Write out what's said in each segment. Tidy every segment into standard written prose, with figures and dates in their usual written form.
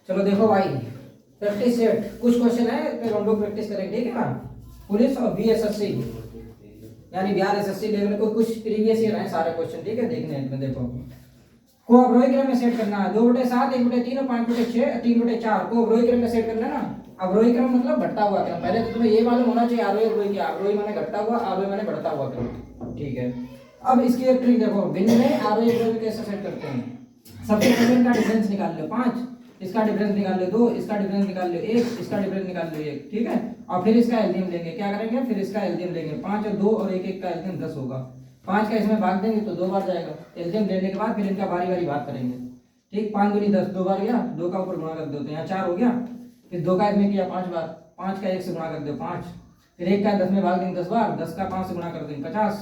चलो देखो भाई, प्रैक्टिस सेट कुछ क्वेश्चन है तो हम लोग प्रैक्टिस करेंगे, ठीक है ना। पुलिस और बीएसएससी यानी बिहार एसएससी लेवल को कुछ प्रीवियस ईयर है सारे क्वेश्चन, ठीक है। देखने हैं देखो, को अवरोही क्रम में सेट करना है 2/7, 1/3 और 5/6, 3/4 को अवरोही क्रम में सेट करना है ना। अवरोही क्रम मतलब बढ़ता हुआ क्रम। पहले तो तुम्हें ये मालूम होना चाहिए आरोही अवरोही क्या। अवरोही माने घटता हुआ, आरोही माने बढ़ता हुआ क्रम, ठीक है। अब इसकी एक ट्रिक देखो, भिन्न में आरोही अवरोही कैसे सेट करते हैं। सबसे पहले इनका डिफरेंस निकाल लो 5, इसका डिफरेंस निकाल लो 2, इसका डिफरेंस निकाल लो 1, इसका डिफरेंस निकाल लो 1, ठीक है। और फिर इसका एलसीएम लेंगे। क्या करेंगे, फिर इसका एलसीएम लेंगे। 5 और 2 और 1, 1 का एलसीएम 10 होगा। 5 का इसमें भाग देंगे तो 2 बार जाएगा। एलसीएम लेने के बाद फिर इनका बारी बारी भाग करेंगे, ठीक। 5 दूनी 10, 2 बार गया, 2 का ऊपर गुणा कर दो तो यहाँ 4 हो गया। फिर 2 का इसमें किया 5 बार, 5 का 1 से गुणा कर दो 5, फिर 1 का 10 में भाग देंगे 10 बार, 10 का 5 से गुणा कर देंगे 50,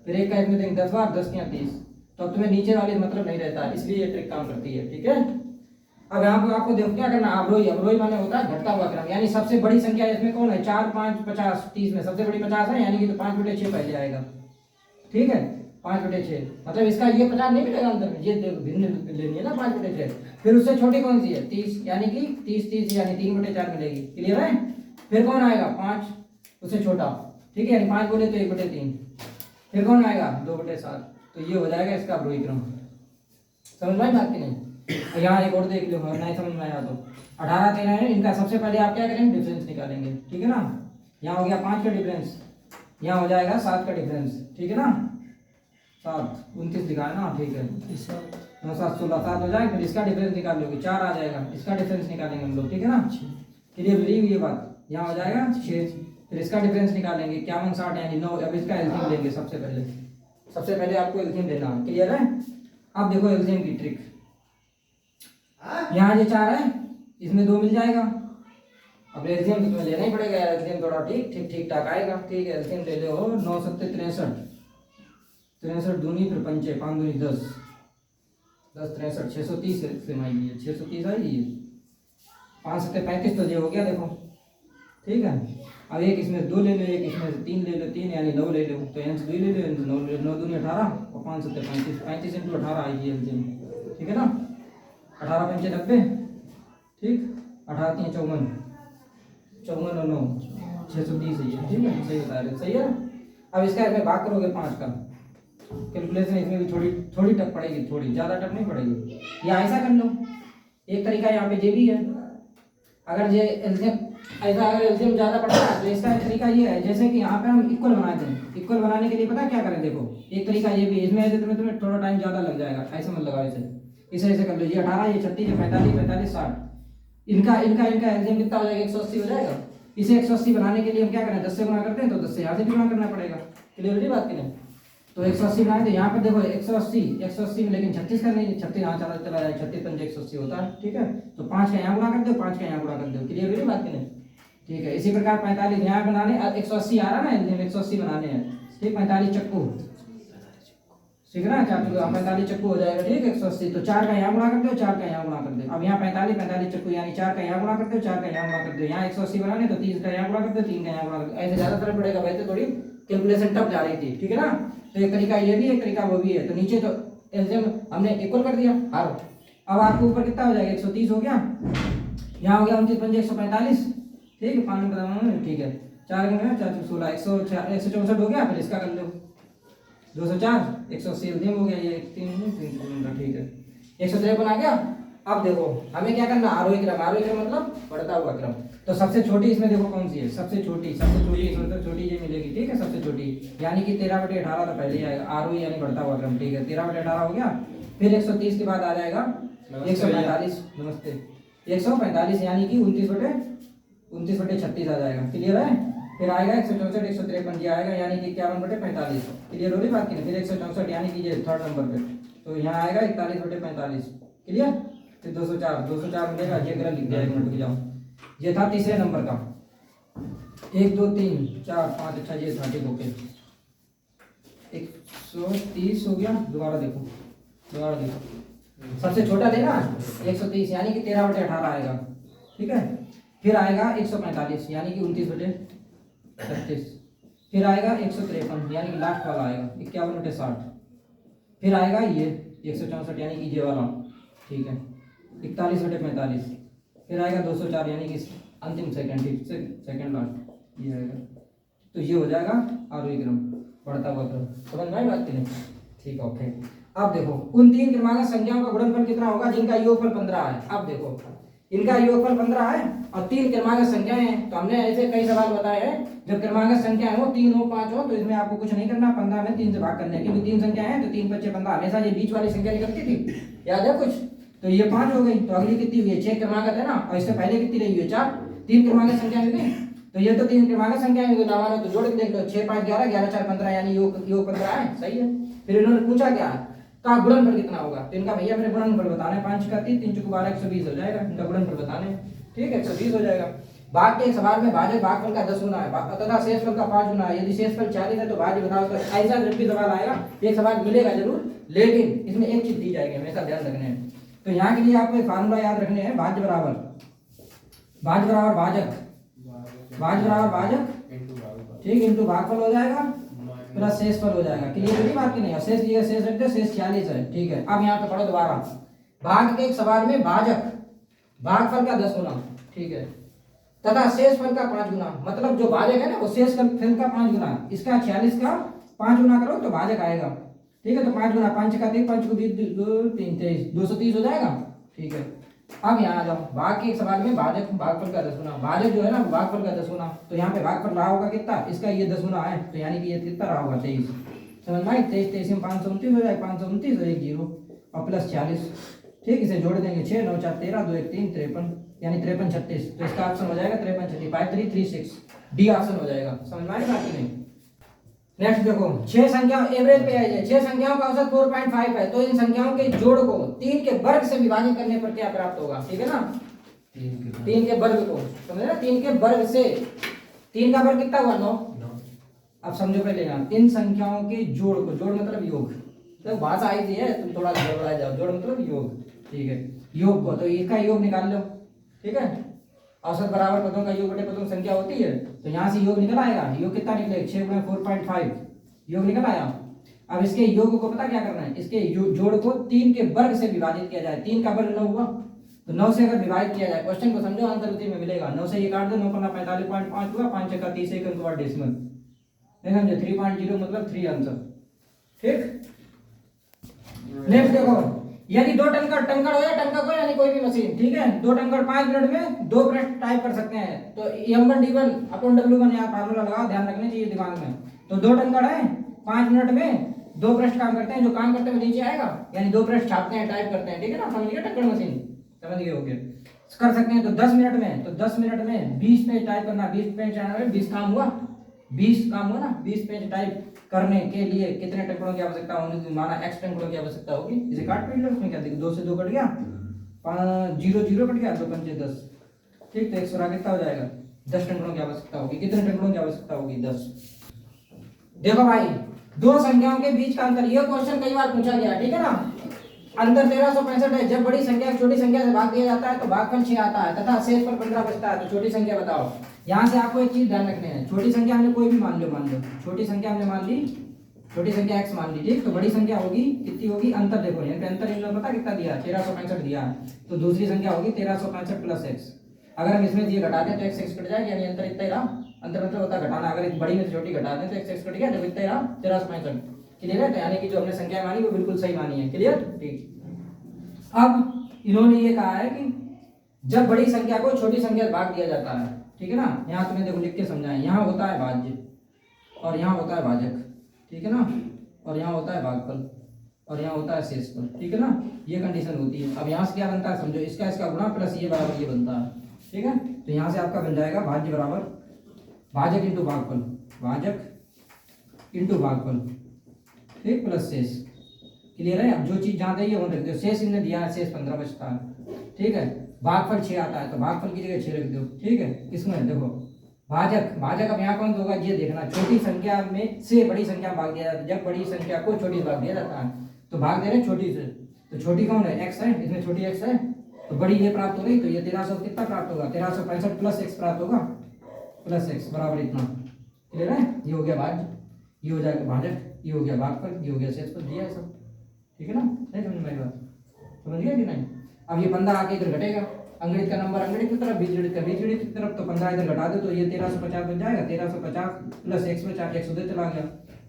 फिर 1 का इसमें देंगे 10 बार, 10 के 30। तो अब तुम्हें नीचे वाली मतलब नहीं रहता है, इसलिए ये ट्रिक काम करती है, ठीक है। अब यहाँ पर आपको देखो क्या करना, अवरोही। अवरोही माने होता है घटता हुआ क्रम, यानी सबसे बड़ी संख्या इसमें कौन है, 4, 5, 50, 30 में सबसे बड़ी 50 है, यानी कि तो 5/6 पहले आएगा, ठीक है। 5/6 मतलब इसका ये 50 नहीं मिलेगा अंदर में, ये भिन्न लेनी है ना 5/6। फिर उससे छोटी कौन सी है 30, यानी कि 30 यानी 3/4 मिलेगी, क्लियर है। फिर कौन आएगा 5, उससे छोटा, ठीक है, यानी 5 बोले तो 1/3। फिर कौन आएगा 2/7। तो ये हो जाएगा इसका अवरोही क्रम। समझ में आई बात की नहीं। यहाँ एक और देख लो, नहीं समझ में आया तो 18, 13 है इनका। सबसे पहले आप क्या करेंगे, डिफरेंस निकालेंगे, ठीक है ना। यहाँ हो गया 5 का डिफरेंस, यहाँ हो जाएगा 7 का डिफरेंस, ठीक है ना। 7, 29 लिखा है ना, ठीक है। 9, 7, 16, 7 हो जाएगा। फिर इसका डिफरेंस निकाल लोगे 4 आ जाएगा, इसका डिफरेंस निकालेंगे हम लोग, ठीक है ना। क्लियर हुई ये बात। यहाँ हो जाएगा 6, फिर इसका डिफरेंस निकालेंगे 51, 60 यानी 9। अब इसका एलसीएम लेंगे सबसे पहले आपको एलसीएम लेना है, क्लियर है। अब देखो एलसीएम की ट्रिक, यहाँ ये 4 है, इसमें 2 मिल जाएगा। अब एलसीएम तो तुम्हें लेना ही पड़ेगा, एलसीएम थोड़ा ठीक ठाक आएगा, ठीक है। एलसीएम ले लो 9 7 63, 63 दूनी फिर 5 5 दूनी 10, 10 63 630 से आएगी, 630 आएगी। 5 7 35 तो ये हो गया देखो, ठीक है। अब एक इसमें 2 ले लो, एक इसमें 3 ले लो, 3 यानी 9 ले लो, तो यहाँ से 2 ले लो, 9 ले लो, 9 दूनी 18 और 5 7 35, 35 × 18 आएगी एलसीएम, ठीक है ना। 18 5 90, ठीक। 18 3 54, 54 और 9 630 है, ठीक है, सही बता रहे, सही है। अब इसका इसमें भाग करोगे 5 का, कैलकुलेशन इसमें भी थोड़ी टफ पड़ेगी, थोड़ी ज़्यादा टफ नहीं पड़ेगी। या ऐसा कर लो, एक तरीका यहाँ पे ये भी है। अगर ये एलसीएम ऐसा, अगर एलसीएम ज़्यादा पड़ता है तो इसका एक तरीका ये है, जैसे कि यहाँ पे हम इक्वल बनाते हैं। इक्वल बनाने के लिए पता क्या करें, देखो एक तरीका ये भी है। इसमें ऐसे तुम्हें थोड़ा टाइम ज़्यादा लग जाएगा, ऐसा मत लगाओ इसे ऐसे कर लो। ये 18, ये 36, ये 45, 45 60, इनका एलसीएम कितना हो जाएगा, 180 हो जाएगा। इसे 180 बनाने के लिए हम क्या करें, 10 से गुणा करते हैं, तो 10 से यहाँ से भी गुणा करना पड़ेगा, क्लियर है बात की नहीं। तो 180 बनाए तो यहाँ पर देखो 180 में, लेकिन 36 का नहीं, 36 यहाँ चला जाए, 36 5 180 होता है, ठीक है। तो 5 का यहाँ गुणा कर दो, 5 का यहाँ गुणा कर दो, क्लियर है बात की नहीं, ठीक है। इसी प्रकार 45 यहाँ बनाने, 180 आ रहा ना, 180 बनाने हैं, ठीक। 45 चक्कू, ठीक है ना, 45 चक्कू हो जाएगा, ठीक। 180 तो 4 का यहाँ गुणा कर दो, 4 का यहाँ गुणा कर दो। अब यहाँ 45 चक्कू यानी 4 का यहाँ गुणा कर दो, 4 का यहाँ गुणा कर दो। यहाँ 180 बनाने तो 3 का यहाँ गुणा कर दो, 3 का यहाँ गुणा कर दो। ऐसे ज्यादा फर्क पड़ेगा, वैसे थोड़ी कैलकुलेशन टफ जा रही थी, ठीक है ना। तो एक तरीका ये भी है, एक तरीका वो भी है। तो नीचे तो एलसीएम हमने इक्वल कर दिया, हारो। अब आपके ऊपर कितना हो जाएगा, 130 हो गया। यहाँ हो गया 29 5 145, ठीक है। 5 में ठीक है, 4 में 4 16 164 हो गया। फिर इसका कर लो 204, 180 एलसीएम हो गया, ये 3 ठीक है। 153 आ गया। अब देखो हमें क्या करना, आरोही क्रम। आरोही क्रम मतलब बढ़ता हुआ क्रम। तो सबसे छोटी इसमें देखो कौन सी है, सबसे छोटी इसमें छोटी ये मिलेगी, ठीक है, सबसे छोटी, यानी कि 13/18 तो पहले ही आएगा, आरोही यानी बढ़ता हुआ क्रम, ठीक है। 13/18 हो गया। फिर 130 के बाद आ जाएगा 145, नमस्ते, 145 यानी कि 29/36 आ जाएगा, क्लियर है। फिर आएगा 164 153 ये आएगा, यानी कि 51/45, क्लियर हो रही बात की नहीं। फिर 164 यानी कि ये 3rd नंबर पे, तो यहाँ आएगा 41/45, क्लियर। फिर 204 मिलेगा, ये गलत लिख दिया, 1 मिनट रुक जाओ। ये था तीसरे नंबर का, 1 2 3 4 5, अच्छा ये था, ठीक, ओके। 130 हो गया। दोबारा देखो सबसे छोटा देना 130 यानी कि 13/18 आएगा, ठीक है। फिर आएगा 145 यानी कि 29/36। फिर आएगा 153 यानी कि लास्ट वाला आएगा 51/60। फिर आएगा ये 164 यानी कि ये वाला, ठीक है, 41/45। फिर आएगा 204 यानी कि अंतिम सेकंड, ठीक से सेकंड लास्ट ये आएगा। तो ये हो जाएगा आरोही क्रम बढ़ता हुआ क्रम। समझ में आई बात की नहीं? ठीक, ओके। अब देखो उन तीन क्रमांक संख्याओं का गुणनफल कितना होगा जिनका योगफल 15 है। अब देखो इनका योगफल 15 है और तीन क्रमांक संख्याएं हैं, तो हमने ऐसे कई सवाल बताए हैं जब क्रमांक संख्या हो 3 हो 5 हो तो इसमें आपको कुछ नहीं करना, 15 में 3 से भाग करना है, क्योंकि तीन संख्या है तो 3 5 15 हमेशा ये बीच वाली संख्या निकलती थी, याद है कुछ? तो ये 5 हो गई, तो अगली कितनी हुई है? 6 क्रमांक है ना, और इससे पहले कितनी रही है? 4। तीन क्रमांक संख्या में गई, तो ये तो तीन क्रमांक संख्या में ना मानो तो जोड़ के देख लो, 6 5 11 11 4 15 यानी योग 15 है, सही है। फिर इन्होंने पूछा क्या का गुणनफल कितना होगा, तो इनका भैया मेरे गुणनफल बताना है, 5 का 3 3 चौको 12 120 हो जाएगा, इनका गुणनफल बताना है, ठीक है 120 हो जाएगा। भाग के एक सवाल में भाजक भागफल का 10 गुना है तथा शेषफल का 5 गुना है, यदि शेषफल 40 है तो भाज्य बताओ। तो ऐसा जब भी सवाल आएगा एक सवाल मिलेगा जरूर, लेकिन इसमें एक चीज दी जाएगी, हमेशा ध्यान रखने हैं। तो यहाँ के लिए आपको एक फार्मूला याद रखने हैं, भाज्य बराबर भाजक, भाज्य बराबर भाजक, ठीक, इंटू भागफल हो जाएगा प्लस शेषफल हो जाएगा। क्लियर है बात की नहीं? शेष दिया शेष रख दो, शेष 40 है, ठीक है। अब यहाँ पे पढ़ो दोबारा, भाग के एक सवाल में भाजक भागफल का 10 गुना, ठीक है, तथा शेषफल का 5 गुना, मतलब जो भाजक है ना वो शेषफल का 5 गुना, इसका 46 का 5 गुना करो तो भाजक आएगा, ठीक है। तो 5 गुना 5 का 3 5 को 2 3 23 230 हो जाएगा, ठीक है। अब यहाँ आ जाओ, भाग के एक सवाल में भाजक भागफल का 10 गुना, भाजक जो है ना भागफल का 10 गुना, तो यहाँ पे भागफल रहा होगा कितना, इसका ये 10 गुना है, तो यानी कि ये कितना रहा होगा 23। समझ में आई? 23 23 में 529 हो जाएगा, 529 और 1 0 और प्लस 40, ठीक। इसे जोड़ देंगे 6 9 4 13 2 1 3 53 यानी 53 36, तो इसका ऑप्शन हो जाएगा 53 36 5 3 3 6 डी ऑप्शन हो जाएगा। समझ में आई बात की नहीं? नेक्स्ट देखो, 6 संख्या एवरेज पे है, 6 संख्याओं का औसत 4.5 है, तो इन संख्याओं के जोड़ को 3 के वर्ग से विभाजित करने पर क्या प्राप्त होगा, ठीक है ना? 3 के वर्ग को, समझे ना? 3 के वर्ग से 3 का वर्ग कितना हुआ? 9। अब समझो पहले यहाँ इन संख्याओं के जोड़ को, जोड़ मतलब योग, तो भाषा आई थी है, तुम थोड़ा गड़बड़ा जाओ, जोड़ मतलब योग, ठीक है। योग को तो इसका योग निकाल लो, ठीक है। औसत बराबर पदों का योग बटे पदों की संख्या होती है, तो यहाँ से योग निकल आएगा। योग कितना निकले? 6 गुणा 4.5 योग निकल आया। अब इसके योग को पता क्या करना है, इसके जोड़ को 3 के वर्ग से विभाजित किया जाए। 3 का वर्ग 9 हुआ, तो 9 से अगर विभाजित किया जाए, क्वेश्चन को समझो, आंसर उसी में मिलेगा। 9 से ये काट दो, 9 पंगा 45.5 हुआ, 5 का 30 अंक बाद डेसिमल, नहीं समझे? 3.0 मतलब 3 आंसर, ठीक। नेक्स्ट देखो, यदि 2 टंकड़ हो या टंकक हो यानी कोई भी मशीन, ठीक है, 2 टंकड़ 5 मिनट में 2 प्रश्न टाइप कर सकते हैं, तो M1 D1 अपन W1 यहाँ फार्मूला लगाओ, ध्यान रखने चाहिए दिमाग में। तो 2 टंकड़ है, 5 मिनट में 2 प्रश्न काम करते हैं, जो काम करते हुए नीचे आएगा यानी 2 प्रश्न छापते हैं, टाइप करते हैं, ठीक है ना? समझ गए? टंकड़ मशीन समझ गए हो गया, कर सकते हैं। तो 10 मिनट में, तो 10 मिनट में 20 पेज टाइप करना, 20 पेज 20 काम हुआ, 20 काम हुआ ना, 20 पेज टाइप करने के लिए कितने टंकड़ों की आवश्यकता होगी? माना x टंकड़ों की आवश्यकता होगी। इसे काट पीट लो, उसमें क्या देखो, 2 से 2 कट गया, 5 0 0 कट गया, 2 पंचे 10, ठीक। तो 100 कितना हो जाएगा? 10 टंकड़ों की आवश्यकता होगी। कितने टंकड़ों की आवश्यकता होगी? 10। देखो भाई, 2 संख्याओं के बीच का अंतर, यह क्वेश्चन कई बार पूछा गया, ठीक है ना? अंतर 1365 है। जब बड़ी संख्या छोटी संख्या से भाग दिया जाता है तो भागफल 6 आता है तथा शेष पर 15 बचता है, तो छोटी संख्या बताओ। यहाँ से आपको एक चीज ध्यान रखने हैं, छोटी संख्या हमने कोई भी मान लो, छोटी संख्या हमने मान ली, छोटी संख्या x मान ली, ठीक। तो बड़ी संख्या होगी कितनी होगी? अंतर देखो, यहाँ पे अंतर इन लोगों पता कितना दिया? 1365 दिया है, तो दूसरी संख्या होगी 1365 प्लस x। अगर हम इसमें ये घटा दें तो x कट जाएगा, यानी अंतर इतना ही रहा। अंतर मतलब होता है घटाना, अगर बड़ी में से छोटी घटा दें तो x कट गया, जब इतना ही रहा 1365। क्लियर है? तो यानी कि जो हमने संख्या मानी वो बिल्कुल सही मानी है। क्लियर? ठीक। अब इन्होंने ये कहा है कि जब बड़ी संख्या को छोटी संख्या से भाग दिया जाता है, ठीक है ना? यहाँ तुम्हें देखो लिख के समझाएं, यहाँ होता है भाज्य और यहाँ होता है भाजक, ठीक है ना? और यहाँ होता है भागफल और यहाँ होता है शेषफल, ठीक है ना? ये कंडीशन होती है। अब यहाँ से क्या बनता है समझो, इसका गुणा प्लस ये बराबर ये बनता है, ठीक है? तो यहाँ से आपका बन जाएगा भाज्य बराबर भाजक इंटू भागफल, भाजक इंटू भागफल, ठीक, प्लस शेष। क्लियर है? अब जो चीज जहाँ दी है वहाँ रख दो। शेष इन्हें दिया है, शेष 15 बचता है, ठीक है। भागफल 6 आता है तो भागफल की जगह 6 रख दो, ठीक है। इसमें देखो भाजक अब यहाँ कौन होगा ये देखना, छोटी संख्या में से बड़ी संख्या भाग दिया जाता है। जब बड़ी संख्या को छोटी भाग दिया जाता है तो भाग दे रहे छोटी से, तो छोटी कौन है? x है, इसमें छोटी x है, तो बड़ी ये प्राप्त हो गई। तो ये 1300 कितना प्राप्त होगा? 1365 प्लस x प्राप्त होगा, प्लस x बराबर इतना। क्लियर है? ये हो गया भाज्य, ये हो जाएगा भाजक, ये हो गया भागफल, ये हो गया शेषफल, दिया है सब, ठीक है ना? नहीं समझ में आई बात? समझ गया कि नहीं? अब ये 15 आके इधर घटेगा, अंगणित का नंबर अंगणित की तरफ, बीजगणित का बीजगणित की तरफ। तो 15 इधर घटा दो तो ये 1350 बन जाएगा। 1350 प्लस x बचा, x उधर चला गया,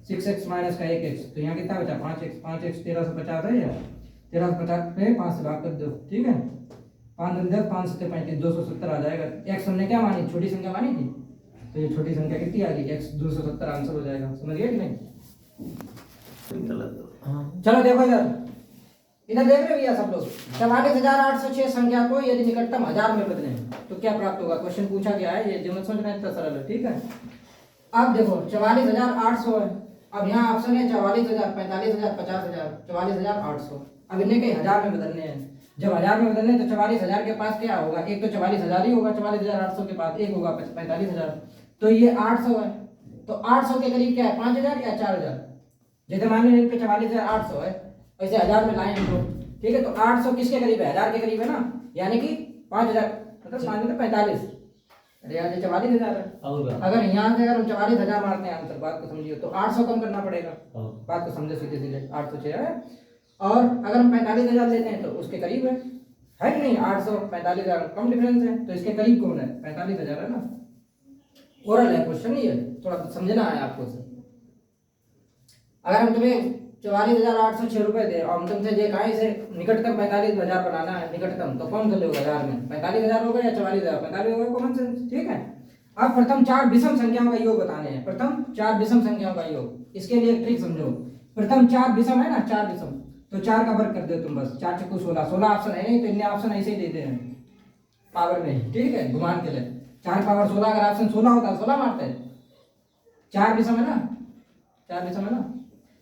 6x माइनस का 1x, तो यहाँ कितना बचा 5x। 5x 1350 है, 1350 पे 5 से भाग कर दो, ठीक है। 5 दूनी 10, 5 7 35, 270 आ जाएगा। x हमने क्या मानी, छोटी संख्या मानी थी, तो ये छोटी संख्या कितनी आ गई, x 270 आंसर हो जाएगा। समझ गए कि नहीं? चलो देखो इधर देख रहे भैया सब लोग। 44,806 संख्या को यदि निकटतम 1000 में बदलें तो क्या प्राप्त होगा। क्वेश्चन पूछा गया है, ये जो मत समझना इतना सरल है, ठीक है। अब देखो 44,800 है। अब यहाँ ऑप्शन है 44,000, 45,000, 50,000, 44,800। अब इन्हें कहीं 1000 में बदलने हैं। जब 1000 में बदलने तो 44,000 के पास क्या होगा, एक तो 44,000 ही होगा 44,800 के पास, एक होगा 45,000, तो ये 800 है। तो 800 के करीब क्या है, 5,000 या 4,000। जैसे मान लो इन पे 44,800 है, वैसे 1000 में लाएं इनको, ठीक है। तो 800 किसके करीब है, 1000 के करीब है ना, यानी कि 5000 मतलब मान लो 45। अरे यार ये 44,000 है। अगर यहाँ से अगर हम 44,000 मारते हैं आंसर, बात को समझिए, तो 800 कम करना पड़ेगा। बात को समझे सीधे सीधे, 806 है। और अगर हम 45,000 लेते हैं तो उसके करीब है कि नहीं। 800 45,000 कम डिफरेंस है, तो इसके करीब कौन है, 45,000 है ना। ओरल है क्वेश्चन, ये थोड़ा समझना है आपको से। अगर हम तुम्हें 44,806 रुपए दे और हम तुमसे ये कहा इसे निकटतम 45,000 बनाना है निकटतम, तो कौन सा लोगे 1000 में, 45,000 होगा या 44,000, 45 होगा, कॉमन सेंस, ठीक है। अब प्रथम 4 विषम संख्याओं का योग बताने हैं। प्रथम 4 विषम संख्याओं का योग, इसके लिए एक ट्रिक समझो। प्रथम 4 विषम है ना, 4 विषम, तो 4 का वर्ग कर दो तुम बस, 4 चक्कू 16, 16 ऑप्शन है नहीं तो इन्हें ऑप्शन ऐसे ही देते हैं पावर में, ठीक है, घुमान के लिए। 4 पावर 16, अगर ऑप्शन 16 होता है 16 मारते हैं। 4 विषम है ना, 4 विषम है ना,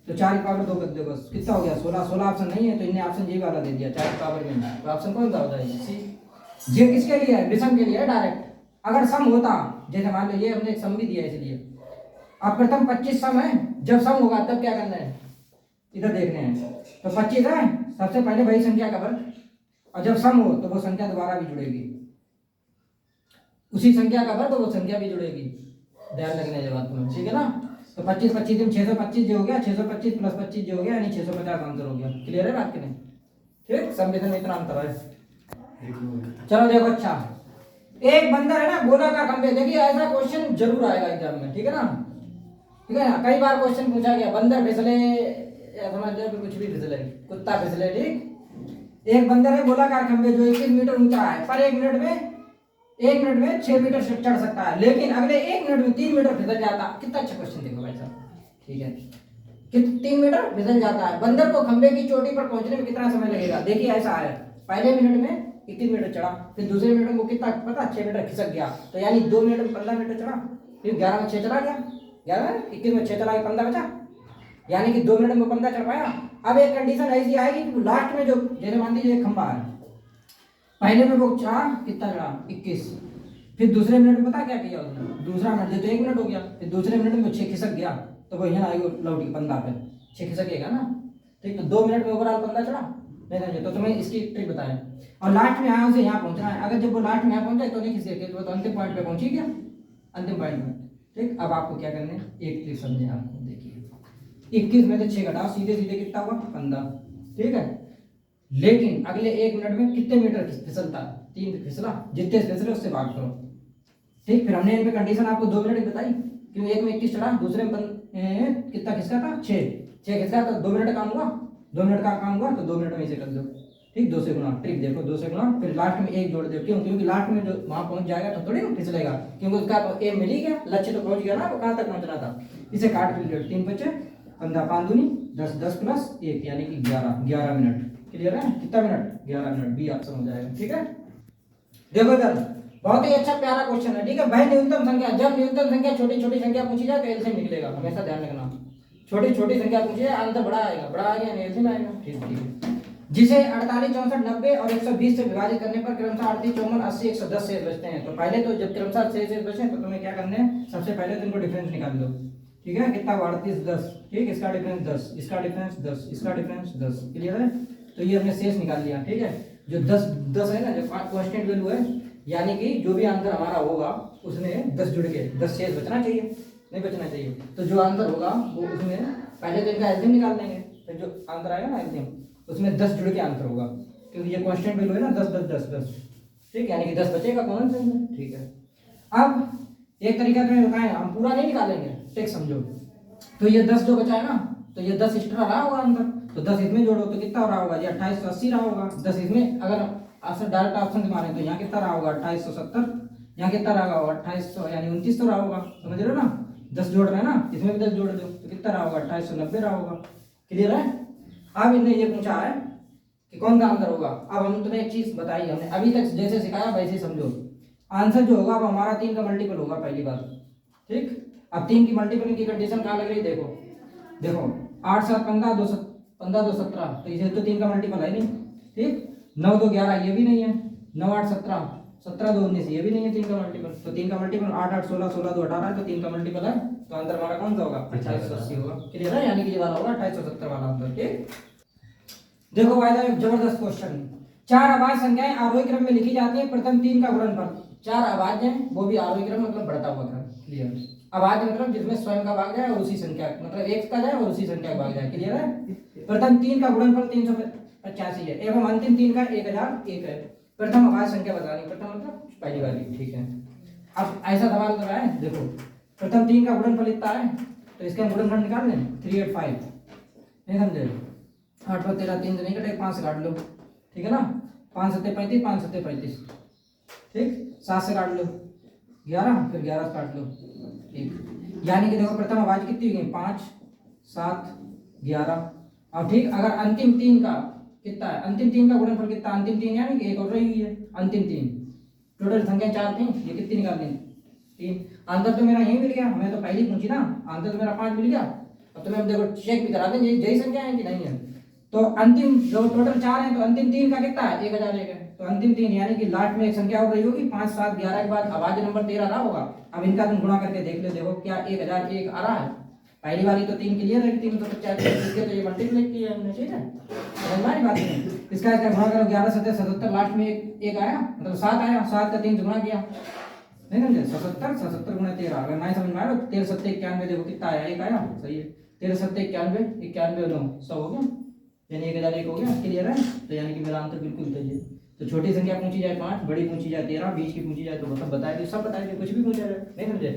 तो 4 की पावर 2 कर दो बस, कितना हो गया 16। 16 ऑप्शन नहीं है तो इन्हें ऑप्शन ये वाला दे दिया 4 की पावर में, तो ऑप्शन कौन सा हो जाएगा, सी। ये किसके लिए है, विषम के लिए है डायरेक्ट। अगर सम होता, जैसे मान लो ये हमने एक सम भी दिया है इसलिए। अब प्रथम 25 सम है, जब सम होगा तब क्या करना है, इधर देखने हैं। तो 25 है, सबसे पहले वही संख्या का वर्ग, और जब सम हो तो वो संख्या दोबारा भी जुड़ेगी, उसी संख्या का वर्ग तो वो संख्या भी जुड़ेगी, ध्यान रखने की बात में, ठीक है ना। तो 25 25 दिन 625 जो हो गया, 625 प्लस 25 जो हो गया, यानी 650 आंसर हो गया। क्लियर है बात की नहीं, ठीक, संविधान में इतना अंतर है। चलो देखो, अच्छा एक बंदर है ना, गोलाकार खंभे, देखिए ऐसा क्वेश्चन जरूर आएगा एग्जाम में, ठीक है ना, ठीक है ना। कई बार क्वेश्चन पूछा गया, बंदर फिसले, समझ लो कुछ भी फिसले, कुत्ता फिसले, ठीक। एक बंदर है गोलाकार खंभे जो 21 मीटर ऊंचा है, पर 1 मिनट में 6 मीटर चढ़ सकता है, लेकिन अगले 1 मिनट में 3 मीटर फिसल जाता। कितना अच्छा क्वेश्चन देखो भाई साहब, ठीक है, कि 3 मीटर फिसल जाता है। बंदर को खंभे की चोटी पर पहुंचने में कितना समय लगेगा। देखिए ऐसा है, पहले मिनट में 21 मीटर चढ़ा, फिर दूसरे मिनट में वो कितना पता 6 मीटर खिसक गया, तो यानी 2 मिनट में 15 मीटर चढ़ा, फिर 11 में 6 चला गया, 11 में 21 में 6 चला गया, 15 बचा, यानी कि 2 मिनट में 15 चढ़ पाया। अब एक कंडीशन ऐसी आएगी कि लास्ट में जो, जैसे मान लीजिए खंभा है, पहले में वो चढ़ा, कितना चढ़ा 21, फिर दूसरे मिनट में पता क्या किया उसने, दूसरा मिनट तो 1 मिनट हो गया, फिर दूसरे मिनट में 6 खिसक गया, तो वो यहाँ आएगा लौट के 15 पे 6 खिसकेगा ना, ठीक। तो 2 मिनट में ओवरऑल 15 चढ़ा, नहीं समझे तो तुम्हें इसकी ट्रिक बताएं। और लास्ट में यहाँ से यहाँ पहुंचना है, अगर जब वो लास्ट में यहाँ पहुंच जाए तो नहीं खिसके, तो अंतिम पॉइंट पे पहुंची गया, अंतिम पॉइंट में, ठीक। अब आपको क्या करना है, एक ट्रिक समझे आपको, देखिए 21 में से 6 घटाओ, सीधे सीधे कितना हुआ 15, ठीक है। लेकिन अगले 1 मिनट में कितने मीटर फिसलता, 3 फिसला, जितने फिसले उससे भाग करो, ठीक। फिर हमने इन पे कंडीशन आपको 2 मिनट की बताई, क्योंकि एक में 21 चढ़ा, दूसरे में कितना खिसका था 6 खिसका, तो 2 मिनट काम हुआ, 2 मिनट का काम हुआ, तो 2 मिनट में इसे कर दो, ठीक। 2 से गुना, ट्रिक देखो 2 से गुना, फिर लास्ट में 1 जोड़ दो, क्यों, क्योंकि लास्ट में जो वहां पहुंच जाएगा तो थोड़ी ना फिसलेगा, क्योंकि उसका तो एम मिल ही गया, लक्ष्य तो पहुंच गया ना, वो कहां तक पहुंचना था। इसे काट फिर 3 बचे 15, 5 दूनी 10, 10 प्लस 1 यानी कि 11 मिनट। क्लियर है, कितना मिनट, 11 मिनट, बी ऑप्शन हो जाएगा, ठीक है। देखो इधर बहुत ही अच्छा प्यारा क्वेश्चन है, ठीक है। वह न्यूनतम संख्या, जब न्यूनतम संख्या छोटी छोटी संख्या पूछी जाए तो एलसीएम निकलेगा, हमेशा ध्यान रखना। छोटी छोटी संख्या पूछी जाए आंसर बड़ा आएगा, बड़ा आ गया एलसीएम आएगा, ठीक है। जिसे 48, 64, 90 और 120 से विभाजित करने पर क्रमशः 38, 54, 80, 110 शेष बचते हैं। तो पहले तो जब क्रमशः शेष बचे तो तुम्हें क्या करना है, सबसे पहले तो इनको डिफरेंस निकाल लो, ठीक है। कितना 38, 10, ठीक, इसका डिफरेंस 10, इसका डिफरेंस 10, इसका डिफरेंस 10, क्लियर है। तो ये हमने शेष निकाल लिया, ठीक है। जो 10 है ना, जो कांस्टेंट वैल्यू है, यानी कि जो भी आंसर हमारा होगा उसमें 10 जुड़ के 10 शेष बचना चाहिए, नहीं बचना चाहिए। तो जो आंसर होगा वो उसमें पहले तो इनका एलसीएम निकाल देंगे, फिर जो आंसर आएगा ना एलसीएम, उसमें 10 जुड़ के आंसर होगा, क्योंकि ये कांस्टेंट वैल्यू है ना, 10 10 10 10, ठीक, यानी कि 10 बचेगा कॉमन सेंस में। ठीक है, अब एक तरीका तुम्हें बताएं, हम पूरा नहीं निकालेंगे, ठीक समझो। तो ये 10 जो बचा है ना, तो ये 10 एक्स्ट्रा रहा होगा अंदर, तो 10 इसमें जोड़ो तो कितना रहा होगा, ये 2880 रहा होगा। 10 इसमें अगर आंसर डायरेक्ट ऑप्शन से मारे तो यहाँ कितना रहा होगा 2870, यहाँ कितना रहा होगा 2800 यानी 29 तो रहा होगा, समझ रहे हो ना। 10 जोड़ रहे हैं ना, इसमें भी 10 जोड़ दो तो कितना रहा होगा 2890 रहा होगा। क्लियर है। अब इन्हें ये पूछा है कि कौन सा आंसर होगा। अब हम तुम्हें एक चीज बताई, हमने अभी तक जैसे सिखाया वैसे ही समझो। आंसर जो होगा अब हमारा 3 का मल्टीपल होगा पहली बात, ठीक। अब 3 की मल्टीपल की कंडीशन कहाँ लग रही, देखो देखो 8 7 15 2 15 2 17, तो इसे तो 3 का मल्टीपल है नहीं, ठीक। 9 2 11 ये भी नहीं है, 9 8 17 17 2 19 ये भी नहीं है 3 का मल्टीपल। तो 3 का मल्टीपल 8 8 16 16 2 18 तो 3 का मल्टीपल है, तो आंसर हमारा कौन सा होगा 2880 होगा। क्लियर है, यानी कि ये वाला होगा 2870 वाला आंसर, ठीक। देखो भाई एक जबरदस्त क्वेश्चन, 4 अभाज्य संख्याएं आरोही क्रम में लिखी जाती है, प्रथम 3 का गुणनफल। 4 अभाज्य हैं, वो भी आरोही क्रम मतलब बढ़ता हुआ क्रम। क्लियर, अभाज्य मतलब जिसमें स्वयं का भाग जाए और उसी संख्या मतलब एक का जाए और उसी संख्या का भाग जाए। क्लियर है। प्रथम 3 का गुणनफल 385 है एवं अंतिम 3 का 1001 है। प्रथम अभाज्य संख्या बतानी, प्रथम मतलब पहली वाली, ठीक है। अब ऐसा सवाल कर रहा है, देखो प्रथम 3 का गुणनफल इतना है, तो इसका गुणनफल निकाल लें 385, नहीं समझे। 8 पर 13 3 नहीं कटे, 5 से काट लो, ठीक है ना। 5 7 35 5 7 35, ठीक। 7 से काट लो 11, फिर 11 से काट लो, ठीक। यानी कि देखो प्रथम अभाज्य कितनी हुई 5 7 11। अब ठीक, अगर अंतिम 3 का कितना है, अंतिम 3 का गुणनफल कितना, अंतिम 3 यानी कि एक और रही हुई है अंतिम 3, टोटल संख्या 4 थी, ये कितनी निकालनी 3। आंसर तो मेरा यही मिल गया, हमें तो पहली पूछी ना, आंसर तो मेरा 5 मिल गया। अब तुम्हें देखो चेक भी करा दें यही संख्या है कि नहीं है। तो अंतिम जो टोटल 4 है, तो अंतिम 3 का कितना है 1001 है, तो अंतिम 3 यानी कि लास्ट में एक संख्या और रही होगी 5 7 11 के बाद अभाज्य नंबर 13 रहा होगा। अब इनका तुम गुणा करके देख लो, देखो क्या 1001 आ रहा है। पहली वाली तो 3 क्लियर है कि 3 तो 50 तो ये मल्टीप्लाई किया हमने, ठीक है, समझ बात है। इसका गुणा करो 11 7 77, लास्ट में एक आया मतलब 7 आया, 7 का 3 से गुणा किया, नहीं समझे। 77 77 गुणा 13, अगर नहीं समझ में आया तो 13 7 91, देखो कितना आया, एक आया, सही है। 13 7 91 91 9 100 हो गया, यानी 1001 हो गया। क्लियर है, तो यानी कि मेरा आंसर बिल्कुल सही है। तो छोटी संख्या पूछी जाए 5, बड़ी पूछी जाए 13, बीच की पूछी जाए तो मतलब बताए, सब बताए, कुछ भी पूछा जाए, नहीं समझे।